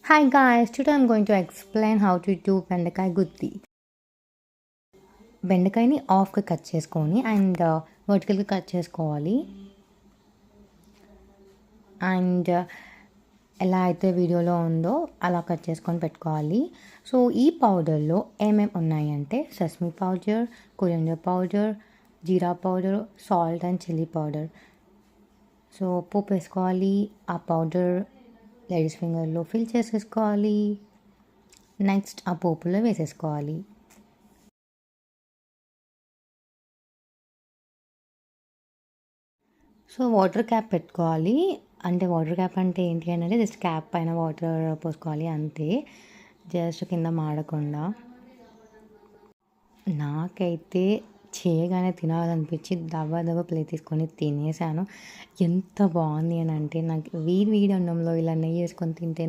Hi guys, today I'm going to explain how to do బెండకాయ గుత్తి. బెండకాయని హాఫ్గా cut చేసుకొని and వర్టికల్గా cut చేసుకోవాలి. And ఎలా అయితే వీడియోలో ఉందో అలా కట్ చేసుకొని పెట్టుకోవాలి. సో ఈ పౌడర్లో ఏమేమి ఉన్నాయంటే sesame powder, coriander powder, jeera powder, salt and chilli powder. So పోపు వేసుకోవాలి. ఆ పౌడర్ లేడీస్ ఫింగర్లో ఫిల్ చేసేసుకోవాలి. నెక్స్ట్ ఆ పోపులో వేసేసుకోవాలి. సో వాటర్ క్యాప్ పెట్టుకోవాలి. అంటే వాటర్ క్యాప్ అంటే ఏంటి అంటే జస్ట్ క్యాప్ పైన వాటర్ పోసుకోవాలి అంతే, జస్ట్ కింద మాడకుండా. నాకైతే చేయగానే తినాలనిపించి దవ్వ ప్లేట్ తీసుకొని తినేసాను. ఎంత బాగుంది అని అంటే నాకు వేడి వేడి అన్నంలో ఇలా నెయ్యి వేసుకొని తింటే